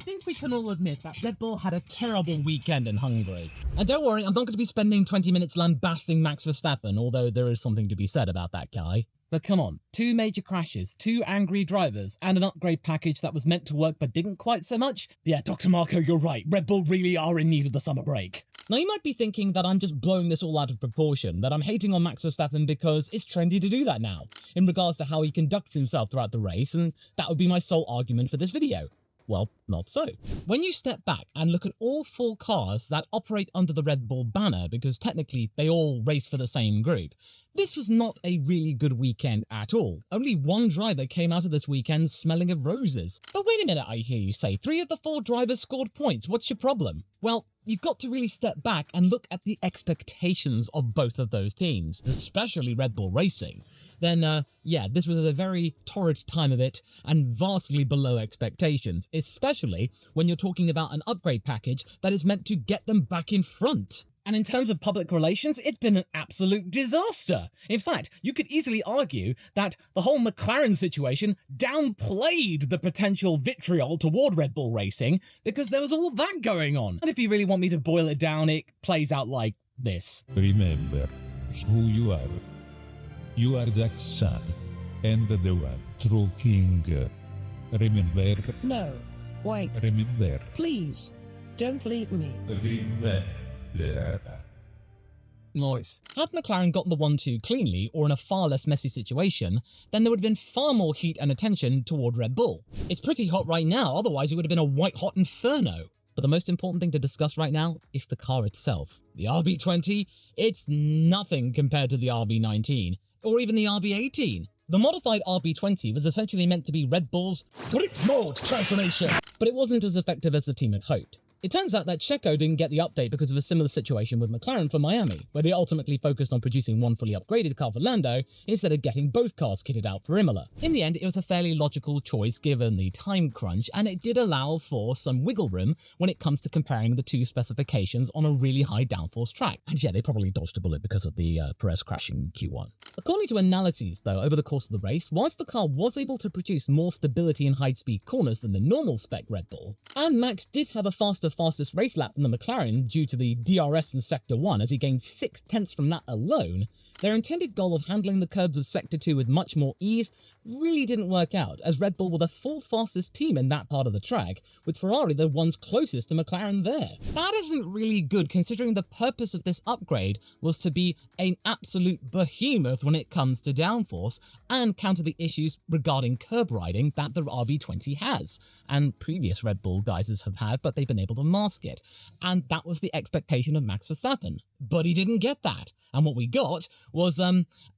think we can all admit that Red Bull had a terrible weekend in Hungary. And don't worry, I'm not going to be spending 20 minutes lambasting Max Verstappen, although there is something to be said about that guy. But come on, 2 major crashes, 2 angry drivers, and an upgrade package that was meant to work but didn't quite so much? Yeah, Dr. Marco, you're right, Red Bull really are in need of the summer break. Now you might be thinking that I'm just blowing this all out of proportion, that I'm hating on Max Verstappen because it's trendy to do that now, in regards to how he conducts himself throughout the race, and that would be my sole argument for this video. Well, not so. When you step back and look at all 4 cars that operate under the Red Bull banner, because technically they all race for the same group, this was not a really good weekend at all. Only 1 driver came out of this weekend smelling of roses. But wait a minute, I hear you say, 3 of the 4 drivers scored points, what's your problem? Well, you've got to really step back and look at the expectations of both of those teams, especially Red Bull Racing. Then, yeah, this was a very torrid time of it and vastly below expectations, especially when you're talking about an upgrade package that is meant to get them back in front. And in terms of public relations, it's been an absolute disaster. In fact, you could easily argue that the whole McLaren situation downplayed the potential vitriol toward Red Bull Racing because there was all of that going on. And if you really want me to boil it down, it plays out like this. Remember who you are. You are Jack's son, and the one true king. Remember? No, wait. Remember? Please, don't leave me. Remember. Nice. Had McLaren gotten the 1-2 cleanly or in a far less messy situation, then there would have been far more heat and attention toward Red Bull. It's pretty hot right now, otherwise it would have been a white-hot inferno. But the most important thing to discuss right now is the car itself. The RB20, it's nothing compared to the RB19. Or even the RB18. The modified RB20 was essentially meant to be Red Bull's grip mode transformation, but it wasn't as effective as the team had hoped. It turns out that Checo didn't get the update because of a similar situation with McLaren for Miami, where they ultimately focused on producing one fully upgraded car for Lando instead of getting both cars kitted out for Imola. In the end, it was a fairly logical choice given the time crunch, and it did allow for some wiggle room when it comes to comparing the 2 specifications on a really high downforce track. And yeah, they probably dodged a bullet because of the Perez crash in Q1. According to analyses, though, over the course of the race, whilst the car was able to produce more stability in high-speed corners than the normal spec Red Bull, and Max did have a fastest race lap than the McLaren due to the DRS in Sector 1 as he gained 6/10 from that alone, their intended goal of handling the curbs of Sector 2 with much more ease really didn't work out, as Red Bull were the 4th fastest team in that part of the track, with Ferrari the ones closest to McLaren there. That isn't really good considering the purpose of this upgrade was to be an absolute behemoth when it comes to downforce and counter the issues regarding curb riding that the RB20 has, and previous Red Bull guys have had, but they've been able to mask it. And that was the expectation of Max Verstappen. But he didn't get that, and what we got was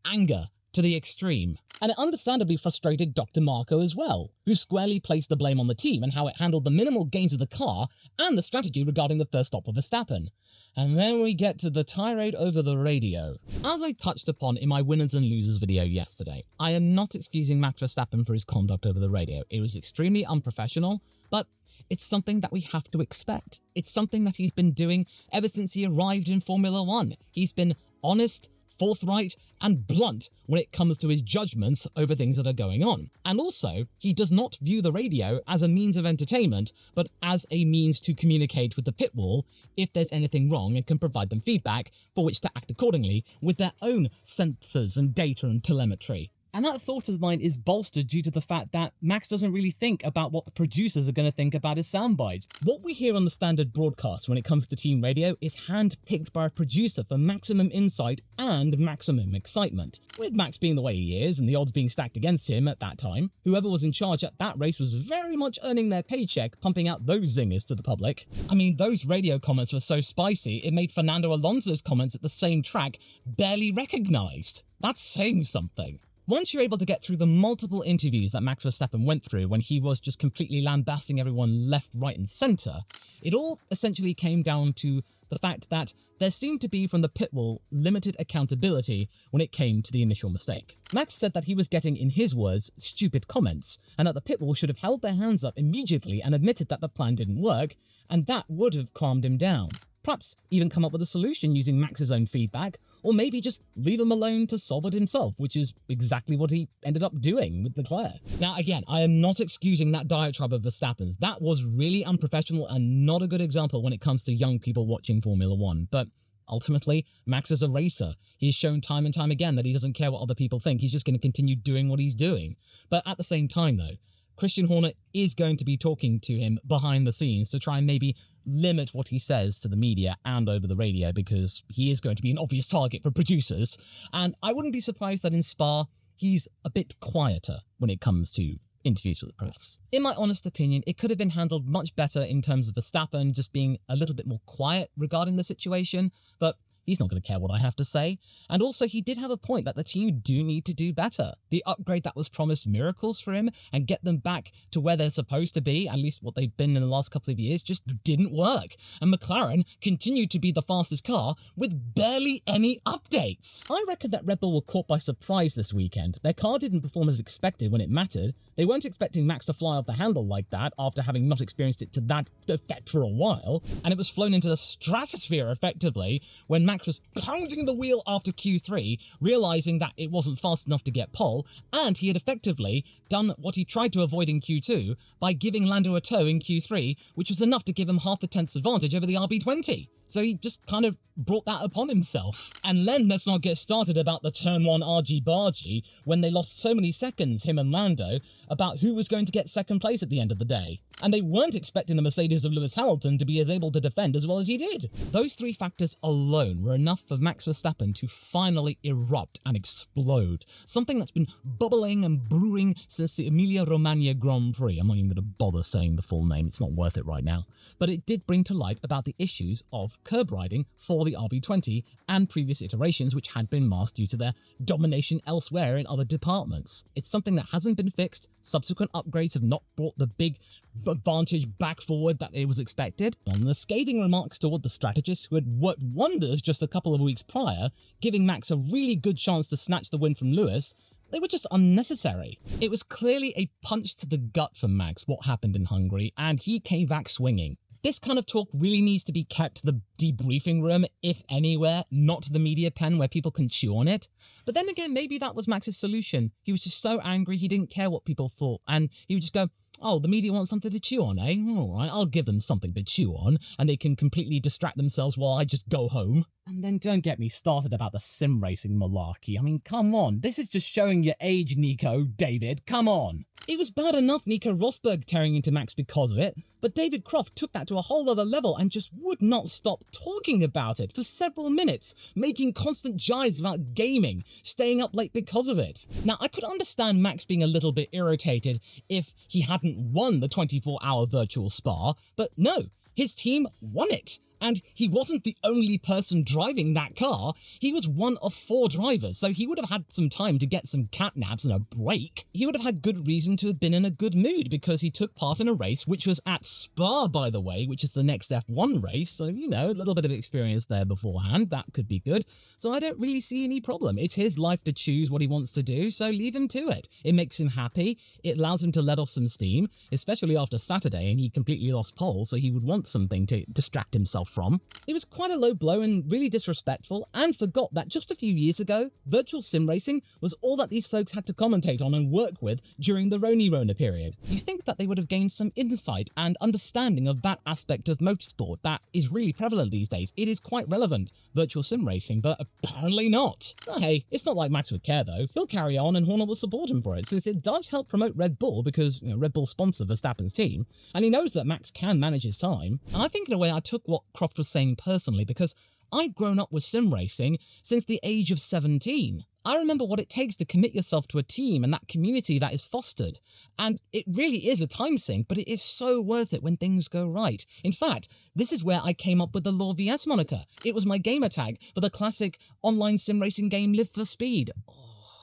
anger to the extreme. And it understandably frustrated Dr. Marco as well, who squarely placed the blame on the team and how it handled the minimal gains of the car and the strategy regarding the first stop of Verstappen. And then we get to the tirade over the radio. As I touched upon in my winners and losers video yesterday, I am not excusing Max Verstappen for his conduct over the radio. It was extremely unprofessional, but it's something that we have to expect. It's something that he's been doing ever since he arrived in Formula 1. He's been honest, forthright, and blunt when it comes to his judgments over things that are going on. And also, he does not view the radio as a means of entertainment, but as a means to communicate with the pit wall if there's anything wrong and can provide them feedback for which to act accordingly with their own sensors and data and telemetry. And that thought of mine is bolstered due to the fact that Max doesn't really think about what the producers are going to think about his soundbites. What we hear on the standard broadcast when it comes to team radio is hand-picked by a producer for maximum insight and maximum excitement. With Max being the way he is and the odds being stacked against him at that time, whoever was in charge at that race was very much earning their paycheck pumping out those zingers to the public. I mean, those radio comments were so spicy it made Fernando Alonso's comments at the same track barely recognised. That's saying something. Once you're able to get through the multiple interviews that Max Verstappen went through when he was just completely lambasting everyone left, right and centre, it all essentially came down to the fact that there seemed to be from the pit wall limited accountability when it came to the initial mistake. Max said that he was getting, in his words, stupid comments, and that the pit wall should have held their hands up immediately and admitted that the plan didn't work, and that would have calmed him down. Perhaps even come up with a solution using Max's own feedback, or maybe just leave him alone to solve it himself, which is exactly what he ended up doing with Leclerc. Now, again, I am not excusing that diatribe of Verstappen's. That was really unprofessional and not a good example when it comes to young people watching Formula One, but ultimately, Max is a racer. He's shown time and time again that he doesn't care what other people think. He's just going to continue doing what he's doing. But at the same time, though, Christian Horner is going to be talking to him behind the scenes to try and maybe limit what he says to the media and over the radio, because he is going to be an obvious target for producers. And I wouldn't be surprised that in Spa, he's a bit quieter when it comes to interviews with the press. In my honest opinion, it could have been handled much better in terms of Verstappen just being a little bit more quiet regarding the situation, but he's not going to care what I have to say. And also, he did have a point that the team do need to do better. The upgrade that was promised miracles for him and get them back to where they're supposed to be, at least what they've been in the last couple of years, just didn't work. And McLaren continued to be the fastest car with barely any updates. I reckon that Red Bull were caught by surprise this weekend. Their car didn't perform as expected when it mattered. They weren't expecting Max to fly off the handle like that after having not experienced it to that effect for a while, and it was flown into the stratosphere effectively when Max was pounding the wheel after Q3, realizing that it wasn't fast enough to get pole, and he had effectively done what he tried to avoid in Q2 by giving Lando a tow in Q3, which was enough to give him half a tenth's advantage over the RB20. So he just kind of brought that upon himself. And then let's not get started about the turn 1 argy-bargy when they lost so many seconds, him and Lando, about who was going to get second place at the end of the day. And they weren't expecting the Mercedes of Lewis Hamilton to be as able to defend as well as he did. Those three factors alone were enough for Max Verstappen to finally erupt and explode. Something that's been bubbling and brewing since the Emilia-Romagna Grand Prix. I'm not even going to bother saying the full name, it's not worth it right now. But it did bring to light about the issues of curb riding for the RB20 and previous iterations, which had been masked due to their domination elsewhere in other departments. It's something that hasn't been fixed. Subsequent upgrades have not brought the big advantage back forward that it was expected. On the scathing remarks toward the strategists who had worked wonders just a couple of weeks prior, giving Max a really good chance to snatch the win from Lewis, they were just unnecessary. It was clearly a punch to the gut for Max what happened in Hungary, and he came back swinging. This kind of talk really needs to be kept to the debriefing room, if anywhere, not to the media pen where people can chew on it. But then again, maybe that was Max's solution. He was just so angry he didn't care what people thought, and he would just go, oh, the media want something to chew on, eh? All right, I'll give them something to chew on, and they can completely distract themselves while I just go home. And then don't get me started about the sim racing malarkey. I mean, come on. This is just showing your age, Nico, David. Come on. It was bad enough Nico Rosberg tearing into Max because of it, but David Croft took that to a whole other level and just would not stop talking about it for several minutes, making constant jibes about gaming, staying up late because of it. Now, I could understand Max being a little bit irritated if he hadn't won the 24-hour virtual Spa, but no, his team won it. And he wasn't the only person driving that car. He was one of 4 drivers, so he would have had some time to get some catnaps and a break. He would have had good reason to have been in a good mood because he took part in a race, which was at Spa, by the way, which is the next F1 race. So, you know, a little bit of experience there beforehand. That could be good. So I don't really see any problem. It's his life to choose what he wants to do, so leave him to it. It makes him happy. It allows him to let off some steam, especially after Saturday, and he completely lost pole, so he would want something to distract himself from. It was quite a low blow and really disrespectful, and forgot that just a few years ago, virtual sim racing was all that these folks had to commentate on and work with during the Rona period. You think that they would have gained some insight and understanding of that aspect of motorsport that is really prevalent these days. It is quite relevant, virtual sim racing, but apparently not. Oh, hey, it's not like Max would care though. He'll carry on and Horner will support him for it, since it does help promote Red Bull because, you know, Red Bull sponsor Verstappen's team, and he knows that Max can manage his time. And I think in a way I took what Croft was saying personally because I've grown up with sim racing since the age of 17. I remember what it takes to commit yourself to a team and that community that is fostered. And it really is a time sink, but it is so worth it when things go right. In fact, this is where I came up with the LawVS moniker. It was my gamer tag for the classic online sim racing game Live for Speed.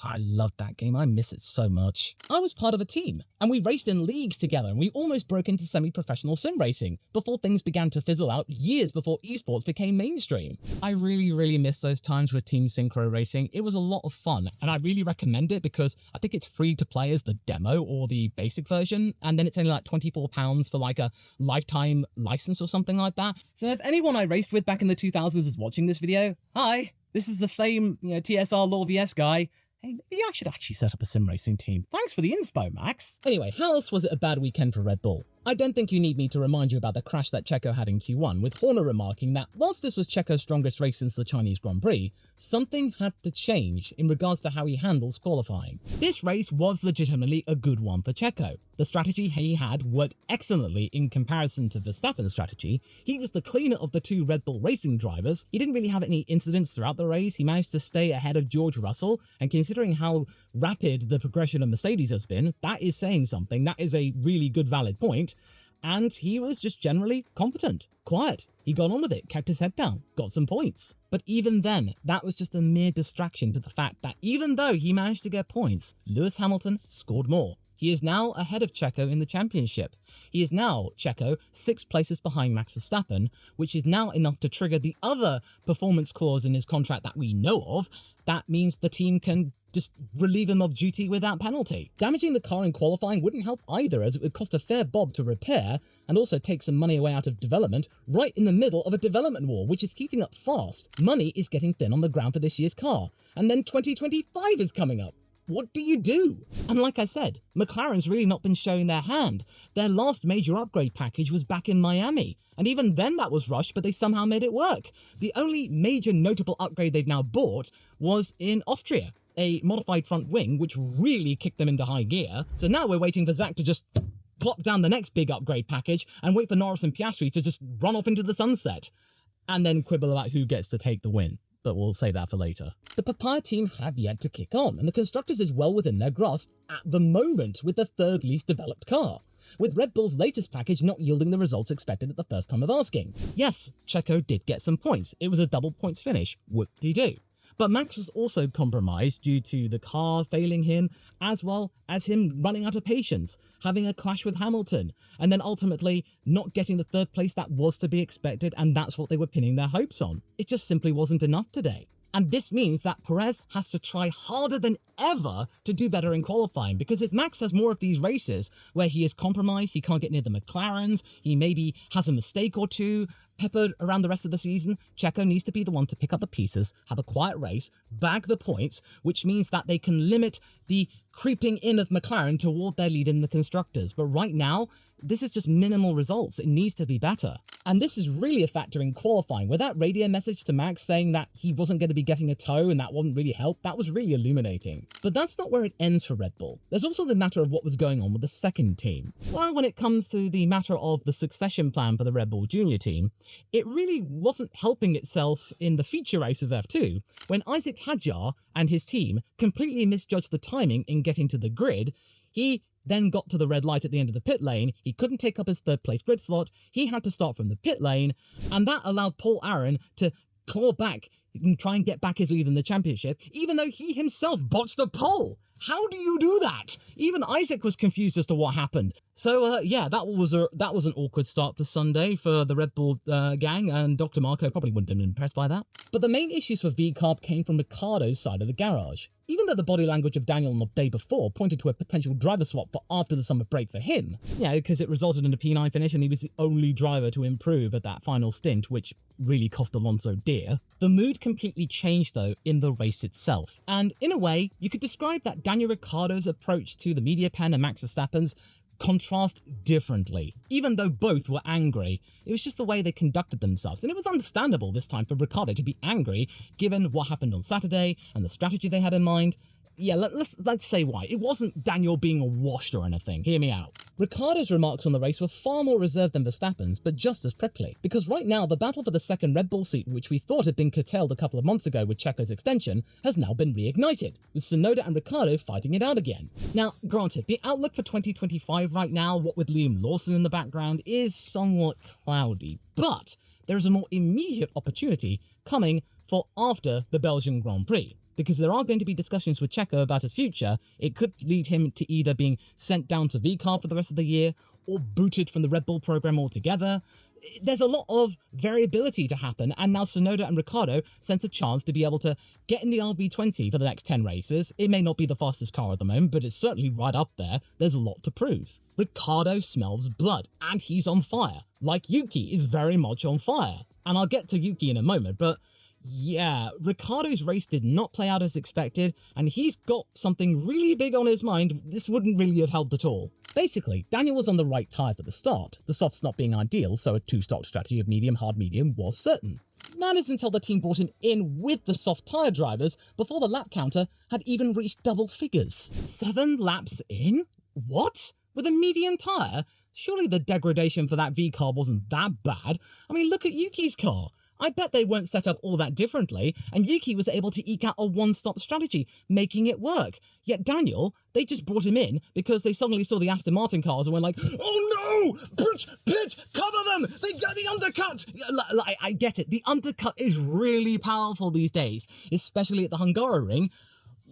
I loved that game. I miss it so much. I was part of a team, and we raced in leagues together, and we almost broke into semi-professional sim racing before things began to fizzle out years before esports became mainstream. I really miss those times with team synchro racing. It was a lot of fun, and I really recommend it because I think it's free to play as the demo or the basic version, and then it's only like £24 for like a lifetime license or something like that. So if anyone I raced with back in the 2000s is watching this video, hi! this is the same, TSR LawVS guy. Hey, maybe I should actually set up a sim racing team. Thanks for the inspo, Max. Anyway, how else was it a bad weekend for Red Bull? I don't think you need me to remind you about the crash that Checo had in Q1, with Horner remarking that whilst this was Checo's strongest race since the Chinese Grand Prix, something had to change in regards to how he handles qualifying. This race was legitimately a good one for Checo. The strategy he had worked excellently in comparison to Verstappen's strategy. He was the cleaner of the two Red Bull racing drivers. He didn't really have any incidents throughout the race. He managed to stay ahead of George Russell, and considering how rapid the progression of Mercedes has been, that is saying something. That is a really good valid point. And he was just generally competent, quiet. He got on with it, kept his head down, got some points. But even then, that was just a mere distraction to the fact that even though he managed to get points, Lewis Hamilton scored more. He is now ahead of Checo in the championship. He is now, Checo, 6 places behind Max Verstappen, which is now enough to trigger the other performance clause in his contract that we know of. That means the team can just relieve him of duty without penalty. Damaging the car in qualifying wouldn't help either, as it would cost a fair bob to repair and also take some money away out of development right in the middle of a development war, which is heating up fast. Money is getting thin on the ground for this year's car, and then 2025 is coming up. What do you do? And like I said, McLaren's really not been showing their hand. Their last major upgrade package was back in Miami, and even then that was rushed, but they somehow made it work. The only major notable upgrade they've now bought was in Austria, a modified front wing, which really kicked them into high gear. So now we're waiting for Zach to just plop down the next big upgrade package and wait for Norris and Piastri to just run off into the sunset, and then quibble about who gets to take the win. But we'll save that for later. The Papaya team have yet to kick on, and the Constructors is well within their grasp at the moment with the third least developed car, with Red Bull's latest package not yielding the results expected at the first time of asking. Yes, Checo did get some points. It was a double points finish. Whoop-de-doo. But Max was also compromised due to the car failing him, as well as him running out of patience, having a clash with Hamilton, and then ultimately not getting the third place that was to be expected, and that's what they were pinning their hopes on. It just simply wasn't enough today. And this means that Perez has to try harder than ever to do better in qualifying, because if Max has more of these races where he is compromised, he can't get near the McLarens, he maybe has a mistake or two peppered around the rest of the season, Checo needs to be the one to pick up the pieces, have a quiet race, bag the points, which means that they can limit the creeping in of McLaren toward their lead in the Constructors. But right now, this is just minimal results. It needs to be better. And this is really a factor in qualifying, where that radio message to Max saying that he wasn't going to be getting a tow and that wouldn't really help, that was really illuminating. But that's not where it ends for Red Bull. There's also the matter of what was going on with the second team. Well, when it comes to the matter of the succession plan for the Red Bull Junior team, it really wasn't helping itself in the feature race of F2, when Isaac Hadjar and his team completely misjudged the timing in getting to the grid. He then got to the red light at the end of the pit lane. He couldn't take up his third place grid slot. He had to start from the pit lane, and that allowed Paul Aaron to claw back and try and get back his lead in the championship, even though he himself botched a pole. How do you do that? Even Isaac was confused as to what happened. So, yeah, that was an awkward start for Sunday for the Red Bull gang, and Dr. Marco probably wouldn't have been impressed by that. But the main issues for VCarb came from Ricciardo's side of the garage. Even though the body language of Daniel on the day before pointed to a potential driver swap for after the summer break for him, because it resulted in a P9 finish and he was the only driver to improve at that final stint, which really cost Alonso dear. The mood completely changed, though, in the race itself. And in a way, you could describe that Daniel Ricciardo's approach to the media pen and Max Verstappen's contrast differently. Even though both were angry, it was just the way they conducted themselves, and it was understandable this time for Ricciardo to be angry given what happened on Saturday and the strategy they had in mind. Yeah, let's say why. It wasn't Daniel being washed or anything. Hear me out. Ricciardo's remarks on the race were far more reserved than Verstappen's, but just as prickly. Because right now, the battle for the second Red Bull seat, which we thought had been curtailed a couple of months ago with Checo's extension, has now been reignited, with Tsunoda and Ricciardo fighting it out again. Now, granted, the outlook for 2025 right now, what with Liam Lawson in the background, is somewhat cloudy. But there is a more immediate opportunity coming for after the Belgian Grand Prix. Because there are going to be discussions with Checo about his future. It could lead him to either being sent down to VCarb for the rest of the year, or booted from the Red Bull program altogether. There's a lot of variability to happen, and now Tsunoda and Ricciardo sense a chance to be able to get in the RB20 for the next 10 races. It may not be the fastest car at the moment, but it's certainly right up there. There's a lot to prove. Ricciardo smells blood, and he's on fire. Like Yuki is very much on fire. And I'll get to Yuki in a moment, but Yeah, Ricciardo's race did not play out as expected, and he's got something really big on his mind. This wouldn't really have helped at all. Basically, Daniel was on the right tyre for the start, the softs not being ideal, so a two-stock strategy of medium, hard, medium was certain. That is until the team brought him in with the soft tyre drivers before the lap counter had even reached double figures. 7 laps in? What? With a medium tyre? Surely the degradation for that V car wasn't that bad. I mean, look at Yuki's car. I bet they weren't set up all that differently, and Yuki was able to eke out a one-stop strategy, making it work. Yet Daniel, they just brought him in because they suddenly saw the Aston Martin cars and were like, oh no! Pit! Cover them! They got the undercut! I get it. The undercut is really powerful these days, especially at the Hungaroring,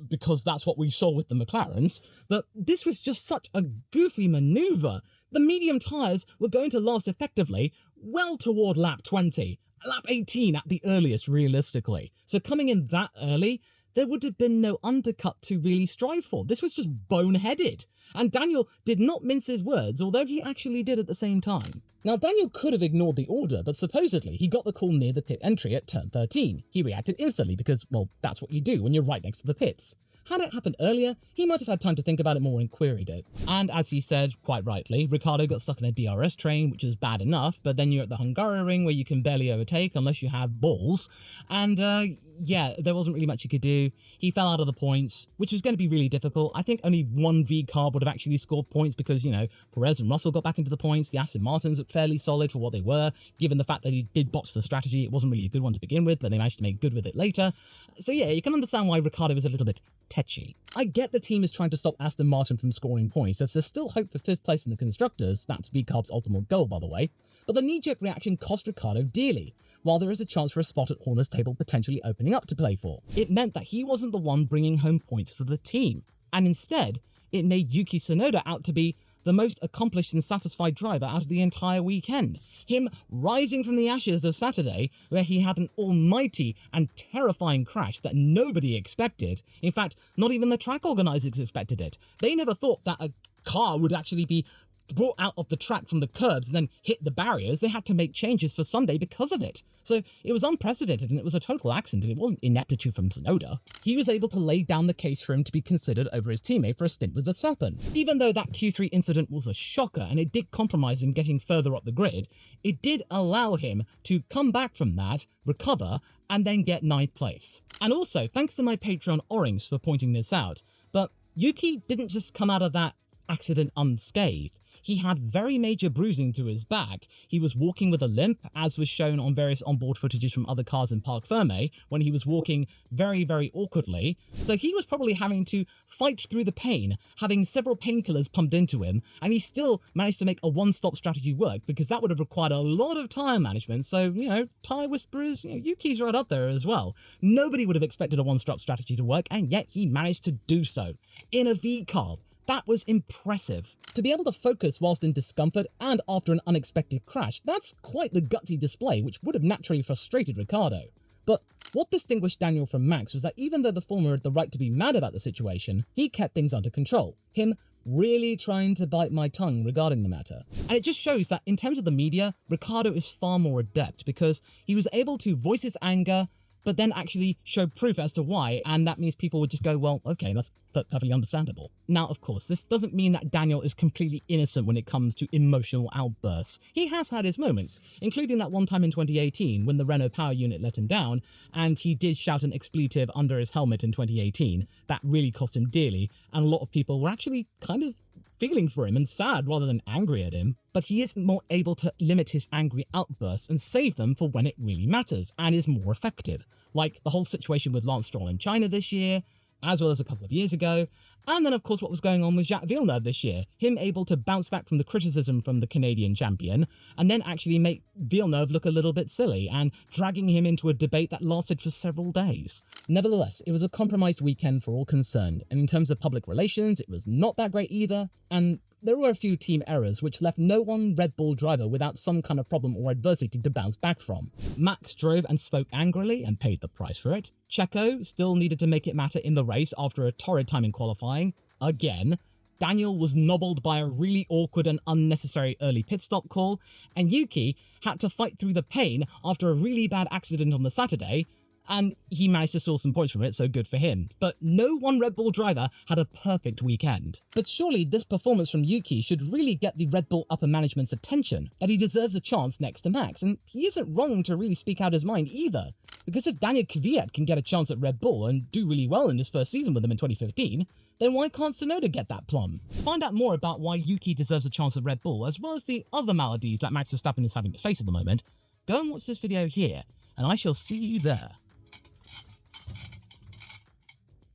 because that's what we saw with the McLarens. But this was just such a goofy maneuver. The medium tyres were going to last effectively well toward lap 20. Lap 18 at the earliest, realistically. So coming in that early, there would have been no undercut to really strive for. This was just boneheaded. And Daniel did not mince his words, although he actually did at the same time. Now, Daniel could have ignored the order, but supposedly he got the call near the pit entry at turn 13. He reacted instantly because, well, that's what you do when you're right next to the pits. Had it happened earlier, he might have had time to think about it more and queried it. And as he said, quite rightly, Ricciardo got stuck in a DRS train, which is bad enough, but then you're at the Hungaroring where you can barely overtake unless you have balls. And yeah, there wasn't really much he could do. He fell out of the points, which was going to be really difficult. I think only one V car would have actually scored points because, you know, Perez and Russell got back into the points. The Aston Martins looked fairly solid for what they were, given the fact that he did botch the strategy. It wasn't really a good one to begin with, but they managed to make good with it later. So yeah, you can understand why Ricciardo was a little bit tetchy. I get the team is trying to stop Aston Martin from scoring points, as there's still hope for 5th place in the Constructors. That's VCarb's ultimate goal, by the way. But the knee-jerk reaction cost Ricciardo dearly, while there is a chance for a spot at Horner's table potentially opening up to play for. It meant that he wasn't the one bringing home points for the team, and instead, it made Yuki Tsunoda out to be the most accomplished and satisfied driver out of the entire weekend. Him rising from the ashes of Saturday, where he had an almighty and terrifying crash that nobody expected. In fact, not even the track organisers expected it. They never thought that a car would actually be brought out of the track from the curbs and then hit the barriers. They had to make changes for Sunday because of it. So it was unprecedented and it was a total accident. It wasn't ineptitude from Tsunoda. He was able to lay down the case for him to be considered over his teammate for a stint with Verstappen. Even though that Q3 incident was a shocker and it did compromise him getting further up the grid, it did allow him to come back from that, recover, and then get 9th place. And also, thanks to my Patreon Orings for pointing this out, but Yuki didn't just come out of that accident unscathed. He had very major bruising to his back. He was walking with a limp, as was shown on various onboard footages from other cars in Parc Fermé, when he was walking very, very awkwardly. So he was probably having to fight through the pain, having several painkillers pumped into him, and he still managed to make a one-stop strategy work, because that would have required a lot of tyre management. So, you know, tyre whisperers, Yuki's right up there as well. Nobody would have expected a one-stop strategy to work, and yet he managed to do so. In a V-car. That was impressive. To be able to focus whilst in discomfort and after an unexpected crash, that's quite the gutsy display, which would have naturally frustrated Ricciardo. But what distinguished Daniel from Max was that even though the former had the right to be mad about the situation, he kept things under control. Him really trying to bite my tongue regarding the matter. And it just shows that in terms of the media, Ricciardo is far more adept because he was able to voice his anger, but then actually show proof as to why, and that means people would just go, well, okay, that's perfectly understandable. Now, of course, this doesn't mean that Daniel is completely innocent when it comes to emotional outbursts. He has had his moments, including that one time in 2018 when the Renault power unit let him down, and he did shout an expletive under his helmet in 2018. That really cost him dearly, and a lot of people were actually kind of feeling for him and sad rather than angry at him, but he is more able to limit his angry outbursts and save them for when it really matters and is more effective. Like the whole situation with Lance Stroll in China this year, as well as a couple of years ago, and then of course what was going on with Jacques Villeneuve this year, him able to bounce back from the criticism from the Canadian champion, and then actually make Villeneuve look a little bit silly, and dragging him into a debate that lasted for several days. Nevertheless, it was a compromised weekend for all concerned, and in terms of public relations, it was not that great either, and there were a few team errors which left no one Red Bull driver without some kind of problem or adversity to bounce back from. Max drove and spoke angrily and paid the price for it. Checo still needed to make it matter in the race after a torrid time in qualifying. Again. Daniel was nobbled by a really awkward and unnecessary early pit stop call, and Yuki had to fight through the pain after a really bad accident on the Saturday, and he managed to steal some points from it, so good for him. But no one Red Bull driver had a perfect weekend. But surely this performance from Yuki should really get the Red Bull upper management's attention, that he deserves a chance next to Max, and he isn't wrong to really speak out his mind either. Because if Daniel Kvyat can get a chance at Red Bull and do really well in his first season with them in 2015, then why can't Tsunoda get that plum? To find out more about why Yuki deserves a chance at Red Bull, as well as the other maladies that Max Verstappen is having to face at the moment, go and watch this video here, and I shall see you there.